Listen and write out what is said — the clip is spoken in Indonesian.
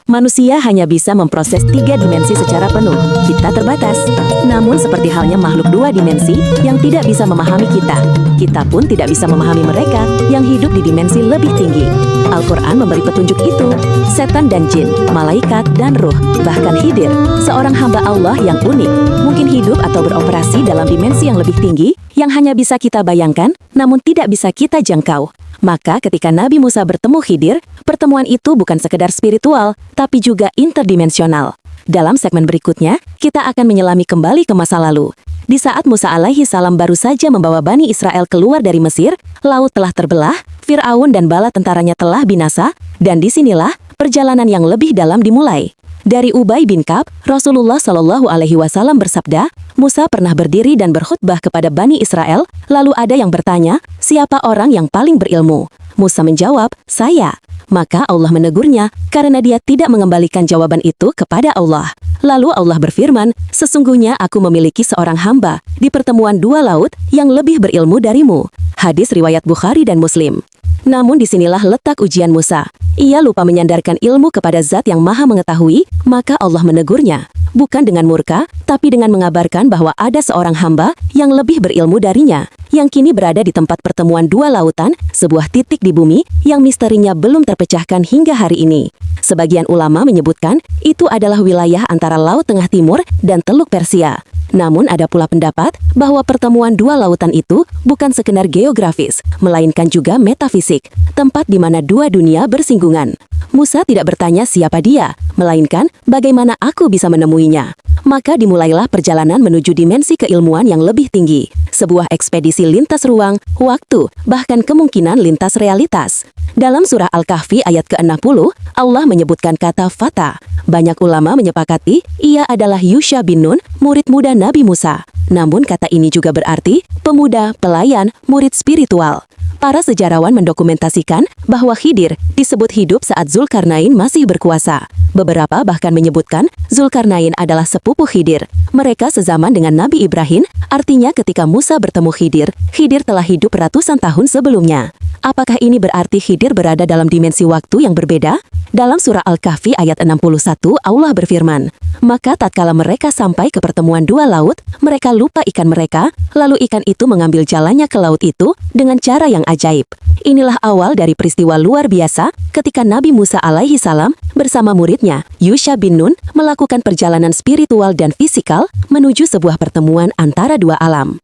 Manusia hanya bisa memproses 3 dimensi secara penuh. Kita terbatas. Namun seperti halnya makhluk 2 dimensi yang tidak bisa memahami kita pun tidak bisa memahami mereka yang hidup di dimensi lebih tinggi. Al-Quran memberi petunjuk itu. Setan dan jin, malaikat dan ruh, bahkan Khidir, seorang hamba Allah yang unik, mungkin hidup atau beroperasi dalam dimensi yang lebih tinggi yang hanya bisa kita bayangkan, namun tidak bisa kita jangkau. Maka ketika Nabi Musa bertemu Khidir, pertemuan itu bukan sekedar spiritual, tapi juga interdimensional. Dalam segmen berikutnya, kita akan menyelami kembali ke masa lalu. Di saat Musa alaihi salam baru saja membawa Bani Israel keluar dari Mesir, laut telah terbelah, Fir'aun dan bala tentaranya telah binasa, dan disinilah perjalanan yang lebih dalam dimulai. Dari Ubay bin Ka'ab, Rasulullah Shallallahu Alaihi Wasallam bersabda, Musa pernah berdiri dan berkhutbah kepada Bani Israel, lalu ada yang bertanya, siapa orang yang paling berilmu? Musa menjawab, saya. Maka Allah menegurnya, karena dia tidak mengembalikan jawaban itu kepada Allah. Lalu Allah berfirman, sesungguhnya aku memiliki seorang hamba di pertemuan 2 laut yang lebih berilmu darimu. Hadis riwayat Bukhari dan Muslim. Namun disinilah letak ujian Musa. Ia lupa menyandarkan ilmu kepada Zat yang Maha Mengetahui, maka Allah menegurnya. Bukan dengan murka, tapi dengan mengabarkan bahwa ada seorang hamba yang lebih berilmu darinya, yang kini berada di tempat pertemuan 2 lautan, sebuah titik di bumi yang misterinya belum terpecahkan hingga hari ini. Sebagian ulama menyebutkan, itu adalah wilayah antara Laut Tengah Timur dan Teluk Persia. Namun ada pula pendapat bahwa pertemuan 2 lautan itu bukan sekedar geografis, melainkan juga metafisik, tempat di mana 2 dunia bersinggungan. Musa tidak bertanya siapa dia, melainkan bagaimana aku bisa menemuinya. Maka dimulailah perjalanan menuju dimensi keilmuan yang lebih tinggi, sebuah ekspedisi lintas ruang, waktu, bahkan kemungkinan lintas realitas. Dalam surah Al-Kahfi ayat ke-60, Allah menyebutkan kata fata. Banyak ulama menyepakati, ia adalah Yusha bin Nun, murid muda Nabi Musa. Namun kata ini juga berarti, pemuda, pelayan, murid spiritual. Para sejarawan mendokumentasikan bahwa Khidir disebut hidup saat Zulkarnain masih berkuasa. Beberapa bahkan menyebutkan Zulkarnain adalah sepupu Khidir. Mereka sezaman dengan Nabi Ibrahim, artinya ketika Musa bertemu Khidir, Khidir telah hidup ratusan tahun sebelumnya. Apakah ini berarti Khidir berada dalam dimensi waktu yang berbeda? Dalam surah Al-Kahfi ayat 61, Allah berfirman, maka tatkala mereka sampai ke pertemuan 2 laut, mereka lupa ikan mereka, lalu ikan itu mengambil jalannya ke laut itu dengan cara yang ajaib. Inilah awal dari peristiwa luar biasa ketika Nabi Musa alaihi salam bersama muridnya, Yusha bin Nun, melakukan perjalanan spiritual dan fisikal menuju sebuah pertemuan antara 2 alam.